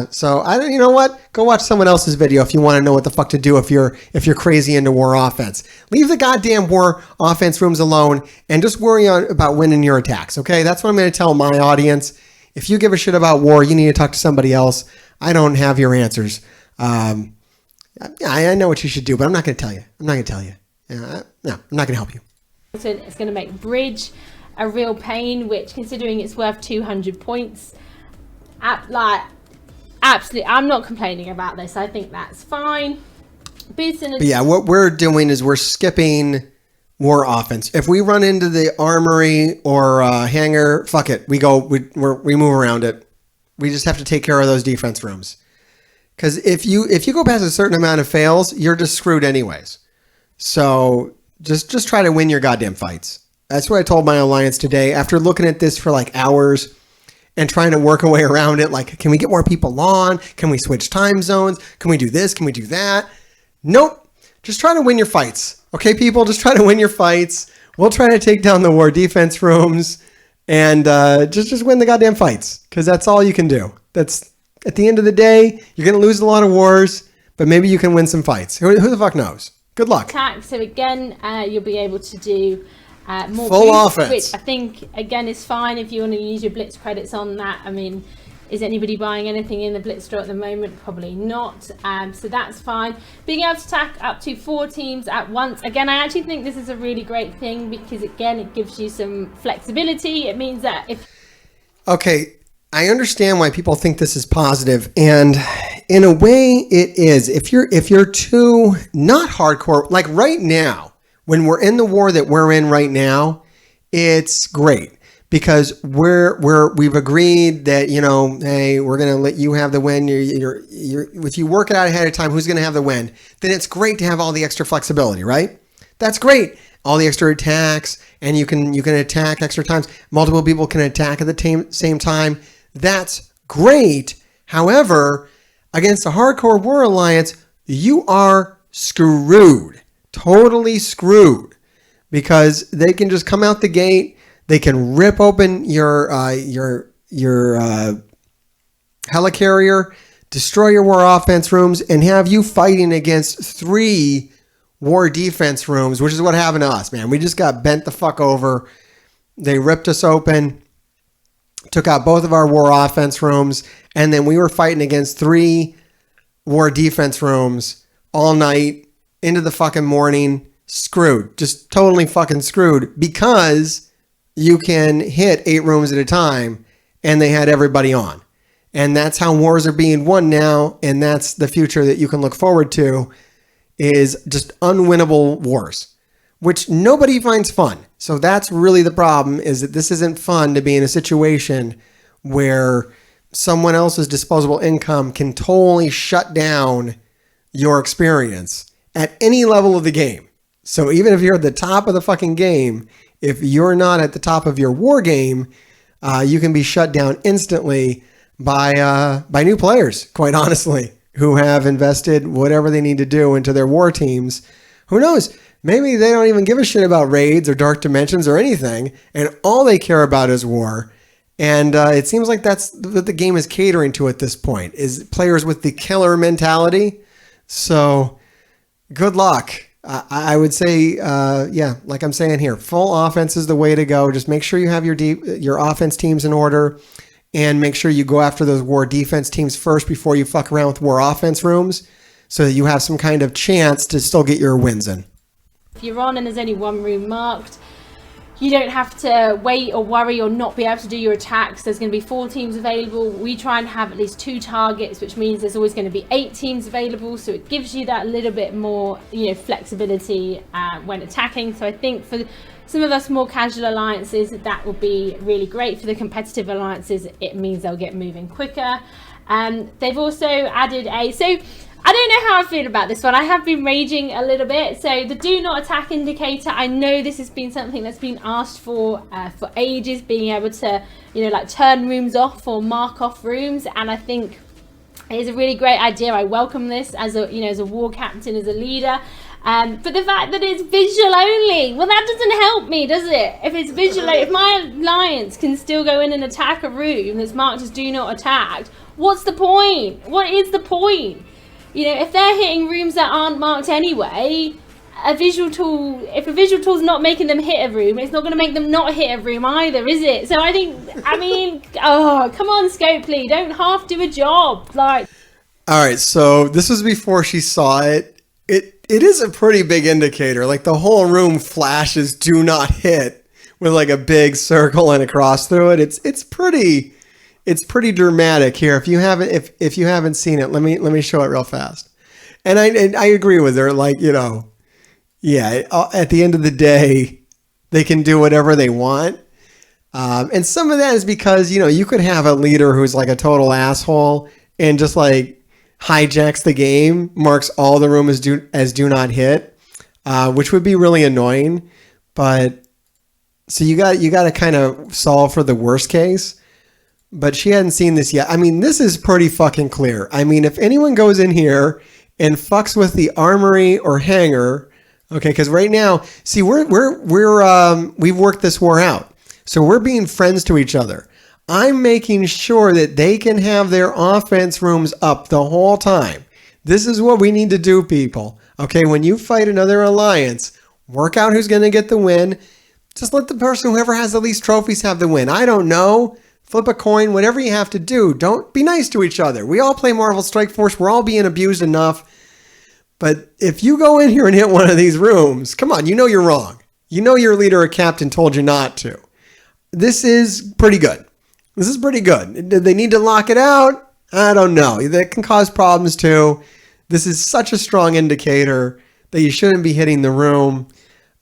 So you know what? Go watch someone else's video if you want to know what the fuck to do if you're crazy into war offense. Leave the goddamn war offense rooms alone and just worry about winning your attacks. Okay, that's what I'm going to tell my audience. If you give a shit about war, you need to talk to somebody else. I don't have your answers. I know what you should do, but I'm not going to tell you. No, I'm not going to help you. So it's going to make bridge a real pain, which, considering it's worth 200 points, absolutely, I'm not complaining about this. I think that's fine. But yeah, what we're doing is we're skipping war offense. If we run into the armory or hangar, fuck it. We move around it. We just have to take care of those defense rooms. Because if you go past a certain amount of fails, you're just screwed anyways. So just try to win your goddamn fights. That's what I told my alliance today. After looking at this for like hours and trying to work a way around it, like, can we get more people on? Can we switch time zones? Can we do this? Can we do that? Nope. Just try to win your fights. Okay, people? Just try to win your fights. We'll try to take down the war defense rooms and just win the goddamn fights, because that's all you can do. That's, at the end of the day, you're going to lose a lot of wars, but maybe you can win some fights. Who the fuck knows? Good luck. Attack. So again, you'll be able to do more full boosts, offense, which I think again is fine if you want to use your blitz credits on that. I mean, is anybody buying anything in the blitz store at the moment? Probably not. So that's fine. Being able to attack up to 4 teams at once. Again, I actually think this is a really great thing, because again, it gives you some flexibility. It means that okay, I understand why people think this is positive, and in a way it is. If you're too not hardcore, like right now, when we're in the war that we're in right now, it's great because we've agreed that, hey, we're gonna let you have the win. You're if you work it out ahead of time, who's gonna have the win? Then it's great to have all the extra flexibility, right? That's great. All the extra attacks, and you can attack extra times. Multiple people can attack at the same time. That's great. However, against a hardcore war alliance, you are screwed. Totally screwed. Because they can just come out the gate. They can rip open your helicarrier, destroy your war offense rooms, and have you fighting against 3 war defense rooms, which is what happened to us, man. We just got bent the fuck over. They ripped us open, took out both of our war offense rooms, and then we were fighting against 3 war defense rooms all night into the fucking morning. Screwed. Just totally fucking screwed, because you can hit 8 rooms at a time, and they had everybody on. And that's how wars are being won now. And that's the future that you can look forward to, is just unwinnable wars, which nobody finds fun. So that's really the problem, is that this isn't fun to be in a situation where someone else's disposable income can totally shut down your experience at any level of the game. So even if you're at the top of the fucking game, if you're not at the top of your war game, you can be shut down instantly by new players, quite honestly, who have invested whatever they need to do into their war teams. Who knows? Maybe they don't even give a shit about raids or dark dimensions or anything, and all they care about is war. And it seems like that's what the game is catering to at this point, is players with the killer mentality. So good luck. I would say, like I'm saying here, full offense is the way to go. Just make sure you have your offense teams in order, and make sure you go after those war defense teams first before you fuck around with war offense rooms, so that you have some kind of chance to still get your wins in. If you're on and there's only one room marked, you don't have to wait or worry or not be able to do your attacks. There's going to be 4 teams available. We try and have at least 2 targets, which means there's always going to be 8 teams available. So it gives you that little bit more, flexibility when attacking. So I think for some of us more casual alliances, that will be really great. For the competitive alliances, it means they'll get moving quicker. They've also added I don't know how I feel about this one. I have been raging a little bit. So the do not attack indicator, I know this has been something that's been asked for ages, being able to, turn rooms off or mark off rooms. And I think it is a really great idea. I welcome this as a war captain, as a leader. But the fact that it's visual only, well, that doesn't help me, does it? If it's visual, if my alliance can still go in and attack a room that's marked as do not attack, what's the point? What is the point? If they're hitting rooms that aren't marked anyway, if a visual tool's not making them hit a room, it's not going to make them not hit a room either, is it? So oh, come on, Scopely, don't half do a job. All right, so this was before she saw it. It is a pretty big indicator. Like, the whole room flashes do not hit with like a big circle and a cross through it. It's pretty dramatic here. If you haven't seen it, let me show it real fast. And I agree with her. Like, at the end of the day, they can do whatever they want. And some of that is because, you could have a leader who's like a total asshole and just like hijacks the game, marks all the room as do not hit, which would be really annoying. But so you got to kind of solve for the worst case. But she hadn't seen this yet. I mean, this is pretty fucking clear. I mean, if anyone goes in here and fucks with the armory or hangar, okay, because right now, see, we've worked this war out, so we're being friends to each other. I'm making sure that they can have their offense rooms up the whole time. This is what we need to do, people. Okay, when you fight another alliance, work out who's going to get the win. Just let the person, whoever has the least trophies, have the win. I don't know. Flip a coin, whatever you have to do. Don't be nice to each other. We all play Marvel Strike Force. We're all being abused enough. But if you go in here and hit one of these rooms, come on, you're wrong. Your leader or captain told you not to. This is pretty good. Do they need to lock it out? I don't know. That can cause problems too. This is such a strong indicator that you shouldn't be hitting the room.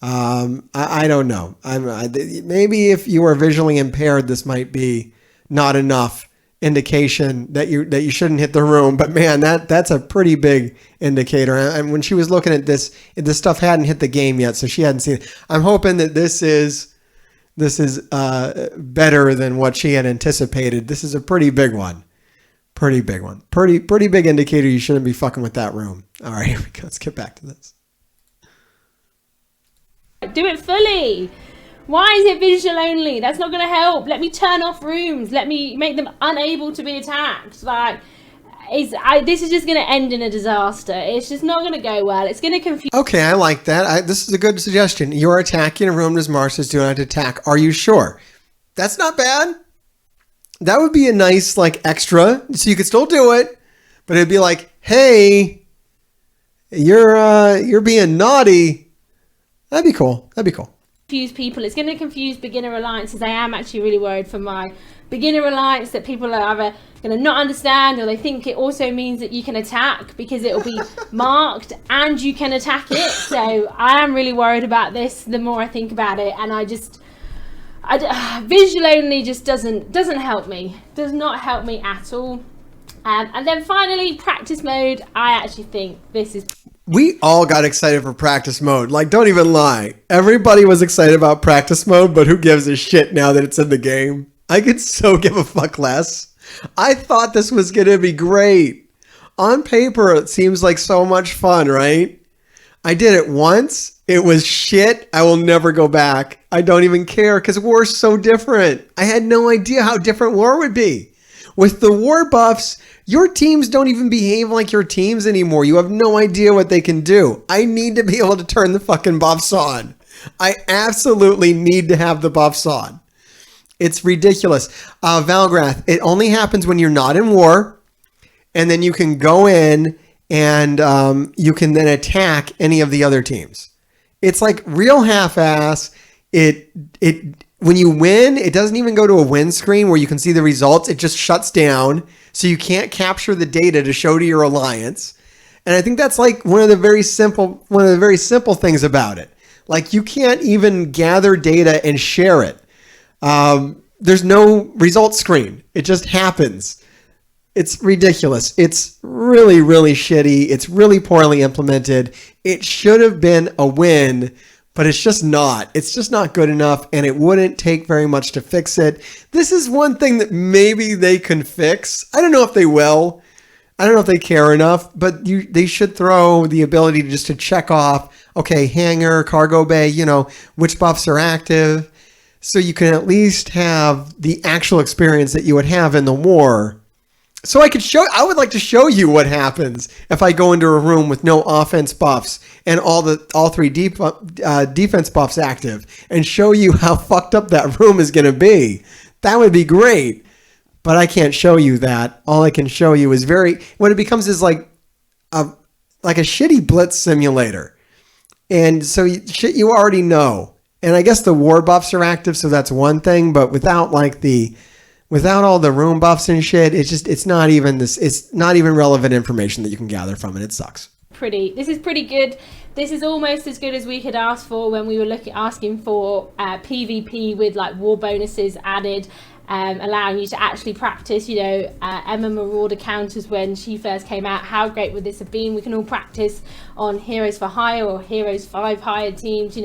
I don't know. Maybe if you are visually impaired, this might be not enough indication that you shouldn't hit the room. But man, that's a pretty big indicator. And when she was looking at this stuff hadn't hit the game yet, so she hadn't seen it. I'm hoping that this is better than what she had anticipated. This is a pretty big one. Pretty big indicator you shouldn't be fucking with that room. All right, here we go. Let's get back to this. Do it fully. Why is it visual only? That's not going to help. Let me turn off rooms. Let me make them unable to be attacked. This is just going to end in a disaster. It's just not going to go well. It's going to confuse. Okay, I like that. This is a good suggestion. You're attacking a room that's marked as do not attack. Are you sure? That's not bad. That would be a nice extra, so you could still do it, but it'd be like, hey, you're being naughty. That'd be cool. confuse people. It's going to confuse beginner alliances. I am actually really worried for my beginner alliance that people are either going to not understand, or they think it also means that you can attack because it'll be marked and you can attack it. So I am really worried about this the more I think about it, and visual only just doesn't help me. Does not help me at all. And then finally, practice mode. I actually think this is... We all got excited for practice mode. Like, don't even lie. Everybody was excited about practice mode, but who gives a shit now that it's in the game? I could so give a fuck less. I thought this was going to be great. On paper, it seems like so much fun, right? I did it once. It was shit. I will never go back. I don't even care because war's so different. I had no idea how different war would be. With the war buffs, your teams don't even behave like your teams anymore. You have no idea what they can do. I need to be able to turn the fucking buffs on. I absolutely need to have the buffs on. It's ridiculous. Valgrath, it only happens when you're not in war. And then you can go in and you can then attack any of the other teams. It's like real half-ass. When you win, it doesn't even go to a win screen where you can see the results. It just shuts down, so you can't capture the data to show to your alliance. And I think that's like one of the very simple things about it. Like, you can't even gather data and share it. There's no results screen. It just happens. It's ridiculous. It's really, really shitty. It's really poorly implemented. It should have been a win, but it's just not. It's just not good enough, and it wouldn't take very much to fix it. This is one thing that maybe they can fix. I don't know if they will. I don't know if they care enough, but they should throw the ability to check off, okay, hangar, cargo bay, which buffs are active, so you can at least have the actual experience that you would have in the war. So I would like to show you what happens if I go into a room with no offense buffs and all three defense buffs active, and show you how fucked up that room is going to be. That would be great, but I can't show you that. All I can show you is what it becomes is like a shitty blitz simulator. And so shit you already know. And I guess the war buffs are active, so that's one thing, but without all the room buffs and shit, it's not even relevant information that you can gather from it. It sucks. This is pretty good. This is almost as good as we could ask for when we were asking for PvP with like war bonuses added, allowing you to actually practice, Emma Marauder counters when she first came out. How great would this have been? We can all practice on Heroes for Hire or Heroes 5 Hire teams,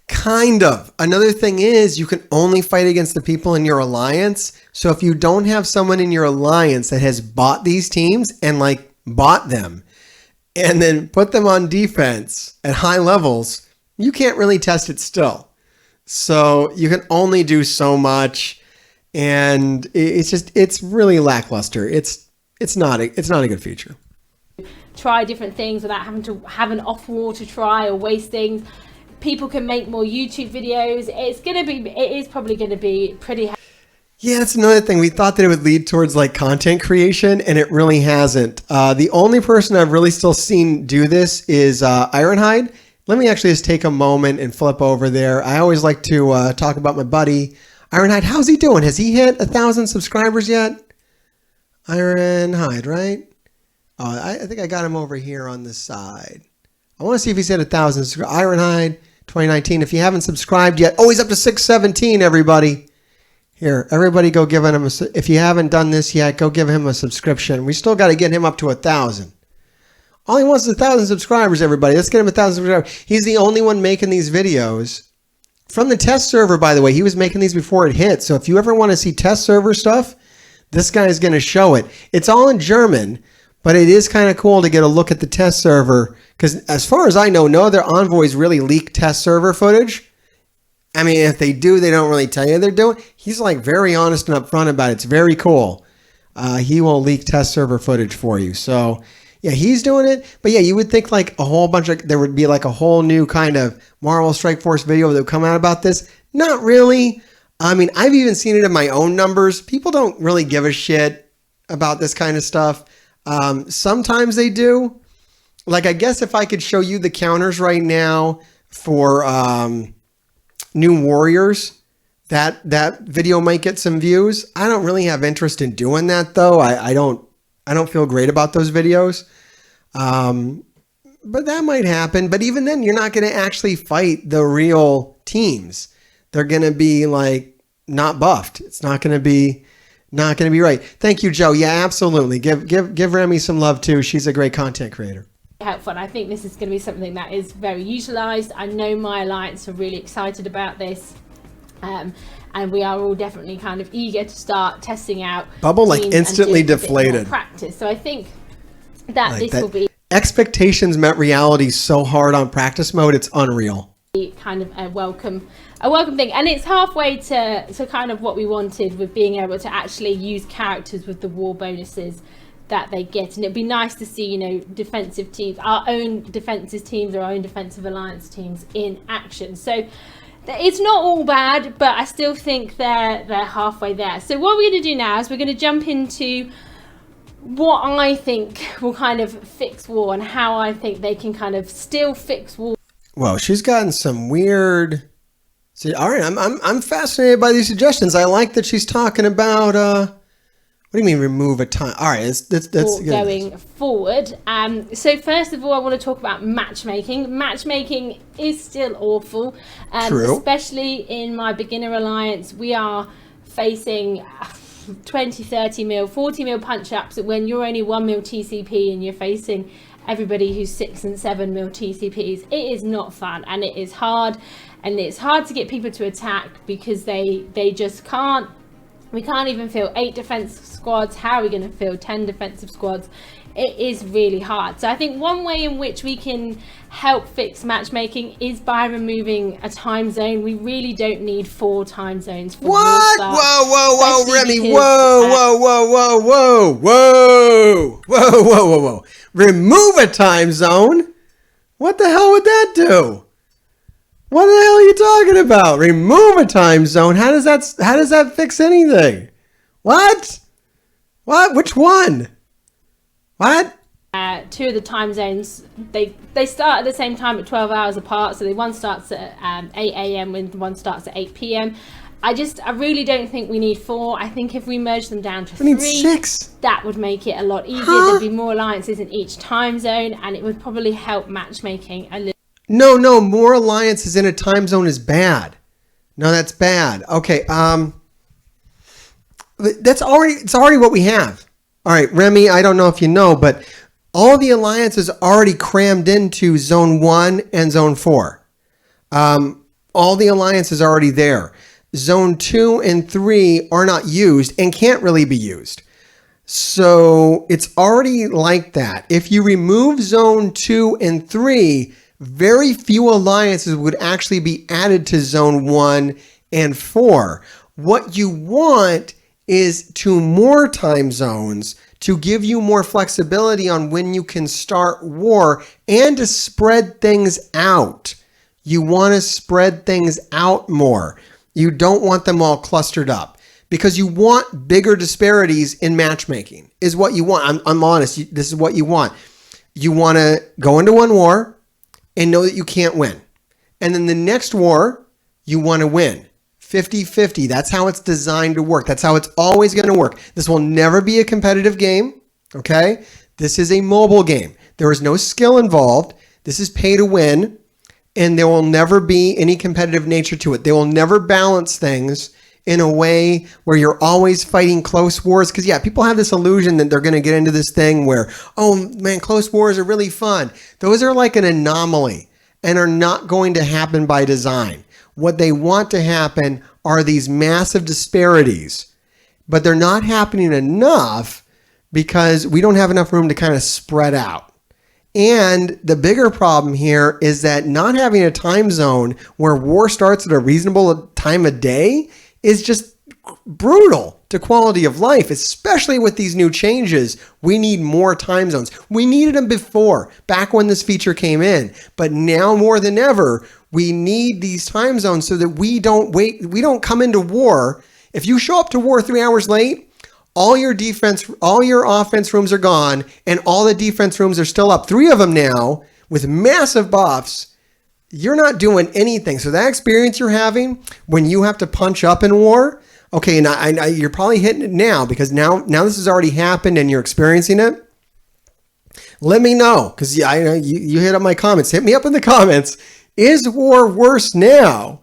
Kind of. Another thing is you can only fight against the people in your alliance. So if you don't have someone in your alliance that has bought these teams and bought them and then put them on defense at high levels, you can't really test it still. So you can only do so much, and it's really lackluster. It's not a good feature. Try different things without having to have an off war to try or waste things. People can make more YouTube videos. It is probably going to be pretty. Yeah, that's another thing. We thought that it would lead towards content creation, and it really hasn't. The only person I've really still seen do this is Ironhide. Let me actually just take a moment and flip over there. I always like to talk about my buddy Ironhide. How's he doing? Has he hit 1,000 subscribers yet? Ironhide, right? Oh, I think I got him over here on the side. I want to see if he's hit 1,000. Ironhide 2019. If you haven't subscribed yet, he's up to 617. Everybody, here, everybody, go give him if you haven't done this yet, go give him a subscription. We still got to get him up to 1,000. All he wants is 1,000 subscribers. Everybody, let's get him 1,000 subscribers. He's the only one making these videos from the test server. By the way, he was making these before it hit. So if you ever want to see test server stuff, this guy is going to show it. It's all in German. But it is kind of cool to get a look at the test server, because as far as I know, no other envoys really leak test server footage. I mean, if they do, they don't really tell you they're doing. He's very honest and upfront about it. It's very cool. He will leak test server footage for you. So yeah, he's doing it. But yeah, you would think there would be a whole new kind of Marvel Strike Force video that would come out about this. Not really. I mean, I've even seen it in my own numbers. People don't really give a shit about this kind of stuff. Sometimes they do. I guess if I could show you the counters right now for new warriors, that video might get some views. I don't really have interest in doing that though. I don't feel great about those videos. But that might happen. But even then, you're not going to actually fight the real teams. They're going to be like not buffed. It's not going to be right. Thank you, Joe. Yeah, absolutely. Give Remy some love too. She's a great content creator. Helpful. I think this is going to be something that is very utilized. I know my alliance are really excited about this. And we are all definitely kind of eager to start testing out. Bubble like instantly deflated. Practice. So I think that like this will be expectations met reality so hard on practice mode. It's unreal. Kind of a welcome thing, and it's halfway to kind of what we wanted with being able to actually use characters with the war bonuses that they get. And it'd be nice to see, you know, defensive teams, our own defensive teams, our own defensive alliance teams in action. So it's not all bad, but I still think they're halfway there. So what we're going to do now is we're going to jump into what I think will kind of fix war and how I think they can kind of still fix war. Well, she's gotten some weird. See, all right, I'm fascinated by these suggestions. I like that she's talking about. What do you mean remove a time? All right, that's going forward. So first of all, I want to talk about matchmaking. Matchmaking is still awful, especially in my beginner alliance. We are facing 20, 30 mil, 40 mil punch ups when you're only 1 mil TCP and you're facing everybody who's 6 and 7 mil TCPs. It is not fun, and it is hard, and it's hard to get people to attack because they just can't. We can't even fill 8 defensive squads. How are we going to fill 10 defensive squads? It is really hard. So I think one way in which we can help fix matchmaking is by removing a time zone. We really don't need 4 time zones. For what? Whoa, Remy. Because, whoa. Remove a time zone? What the hell would that do? What the hell are you talking about? Remove a time zone? How does that fix anything? What? Which one? What? 2 of the time zones, they start at the same time at 12 hours apart. So one starts at 8 a.m. and one starts at 8 p.m. I really don't think we need 4. I think if we merge them down to 3, 6. That would make it a lot easier. There'd be more alliances in each time zone, and it would probably help matchmaking a little. No, more alliances in a time zone is bad. No, that's bad. Okay, it's already what we have. All right, Remy, I don't know if you know, but all the alliances already crammed into Zone 1 and Zone 4. All the alliances are already there. Zone 2 and 3 are not used and can't really be used. So it's already like that. If you remove Zone 2 and 3, very few alliances would actually be added to Zone 1 and 4. What you want is 2 more time zones to give you more flexibility on when you can start war and to spread things out. You want to spread things out more. You don't want them all clustered up because you want bigger disparities in matchmaking is what you want. I'm honest. This is what you want. You want to go into one war and know that you can't win. And then the next war, you want to win. 50-50. That's how it's designed to work. That's how it's always going to work. This will never be a competitive game, okay? This is a mobile game. There is no skill involved. This is pay to win, and there will never be any competitive nature to it. They will never balance things in a way where you're always fighting close wars. Because, yeah, people have this illusion that they're going to get into this thing where, oh, man, close wars are really fun. Those are like an anomaly and are not going to happen by design. What they want to happen are these massive disparities, but they're not happening enough because we don't have enough room to kind of spread out. And the bigger problem here is that not having a time zone where war starts at a reasonable time of day is just brutal to quality of life, especially with these new changes. We need more time zones. We needed them before, back when this feature came in, but now more than ever, we need these time zones so that we don't come into war. If you show up to war 3 hours late, all your offense rooms are gone, and all the defense rooms are still up. 3 of them now with massive buffs. you're not doing anything. So that experience you're having when you have to punch up in war, okay, and you're probably hitting it now because now this has already happened and you're experiencing it. Let me know, because I know you hit up my comments. Hit me up in the comments. Is war worse now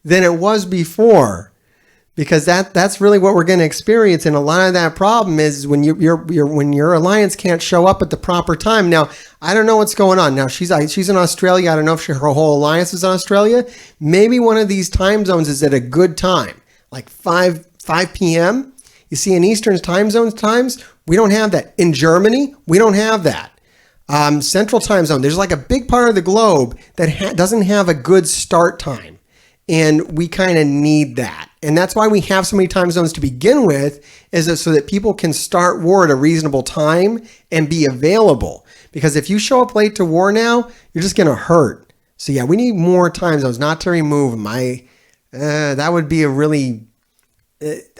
than it was before? Because that's really what we're going to experience, and a lot of that problem is when when your alliance can't show up at the proper time. Now, I don't know what's going on. Now she's in Australia. I don't know if her whole alliance is in Australia. Maybe one of these time zones is at a good time, like 5 p.m. You see, in Eastern time zones times, we don't have that. In Germany, we don't have that. Central time zone, there's like a big part of the globe that doesn't have a good start time. And we kind of need that. And that's why we have so many time zones to begin with, is so that people can start war at a reasonable time and be available. Because if you show up late to war now, you're just going to hurt. So yeah, we need more time zones, not to remove them. That would be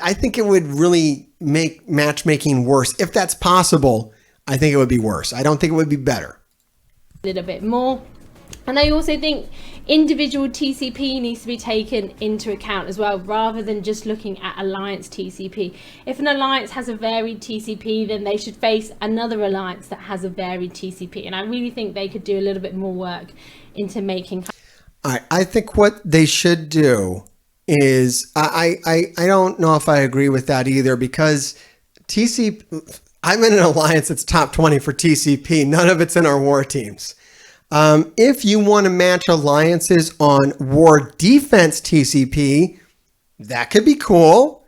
I think it would really make matchmaking worse. If that's possible, I think it would be worse. I don't think it would be better. A little bit more. And I also think individual TCP needs to be taken into account as well, rather than just looking at alliance TCP. If an alliance has a varied TCP, then they should face another alliance that has a varied TCP. And I really think they could do a little bit more work into making. All right, I think what they should do is, I don't know if I agree with that either, because I'm in an alliance that's top 20 for TCP. None of it's in our war teams. If you want to match alliances on war defense TCP, that could be cool.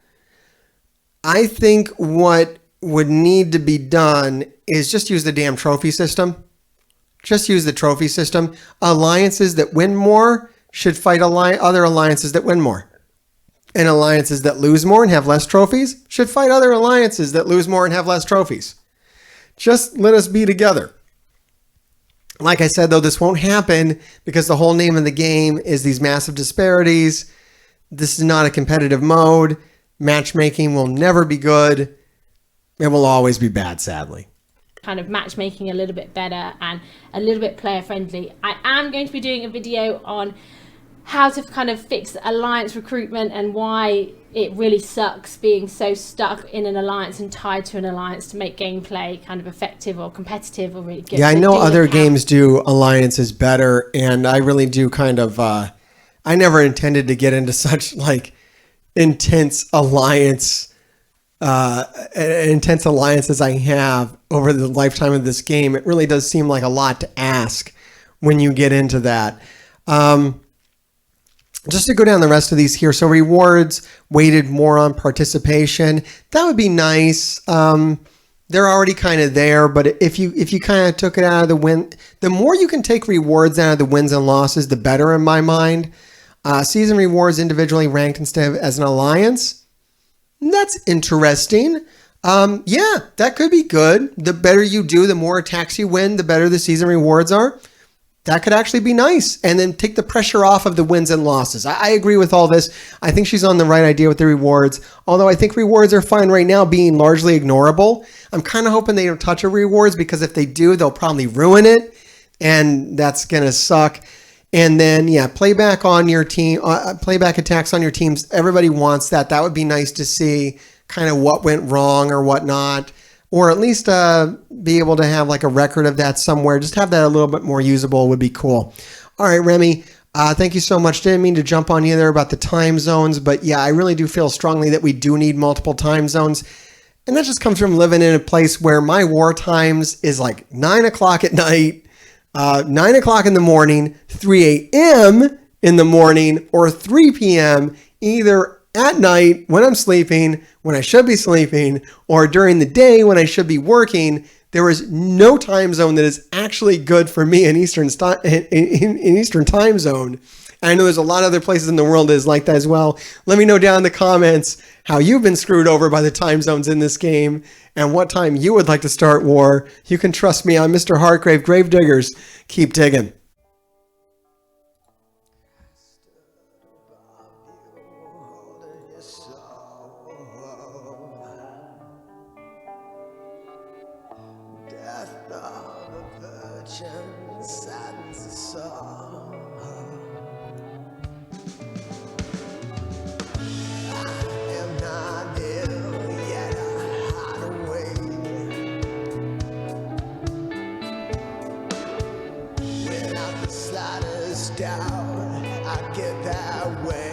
I think what would need to be done is just use the damn trophy system. Just use the trophy system. Alliances that win more should fight other alliances that win more. And alliances that lose more and have less trophies should fight other alliances that lose more and have less trophies. Just let us be together. Like I said, though, this won't happen because the whole name of the game is these massive disparities. This is not a competitive mode. Matchmaking will never be good. It will always be bad, sadly. Kind of matchmaking a little bit better and a little bit player friendly. I am going to be doing a video on how to kind of fix alliance recruitment and why it really sucks being so stuck in an alliance and tied to an alliance to make gameplay kind of effective or competitive or really good. Yeah, I know other games do alliances better, and I really do kind of, I never intended to get into such like intense alliances I have over the lifetime of this game. It really does seem like a lot to ask when you get into that. Just to go down the rest of these here. So rewards weighted more on participation. That would be nice. They're already kind of there, but if you kind of took it out of the win, the more you can take rewards out of the wins and losses, the better in my mind. Season rewards individually ranked instead of as an alliance. That's interesting. Yeah, that could be good. The better you do, the more attacks you win, the better the season rewards are. That could actually be nice, and then take the pressure off of the wins and losses. I agree with all this. I think she's on the right idea with the rewards, although I think rewards are fine right now being largely ignorable. I'm kind of hoping they don't touch her rewards, because if they do, they'll probably ruin it, and that's going to suck. And then, yeah, playback on your team, playback attacks on your teams. Everybody wants that. That would be nice to see kind of what went wrong or whatnot. Or at least be able to have like a record of that somewhere. Just have that a little bit more usable would be cool. All right, Remy, thank you so much. Didn't mean to jump on you there about the time zones, but yeah, I really do feel strongly that we do need multiple time zones. And that just comes from living in a place where my war times is like 9 o'clock at night, 9 o'clock in the morning, 3 a.m. in the morning, or 3 p.m. either at night when I'm sleeping, when I should be sleeping, or during the day when I should be working. There is no time zone that is actually good for me in Eastern time zone. I know there's a lot of other places in the world that is like that as well. Let me know down in the comments how you've been screwed over by the time zones in this game and what time you would like to start war. You can trust me. I'm Mr. Hartgrave, Gravediggers. Keep digging. Death of a virgin saddens the soul. slide us down. I get that way.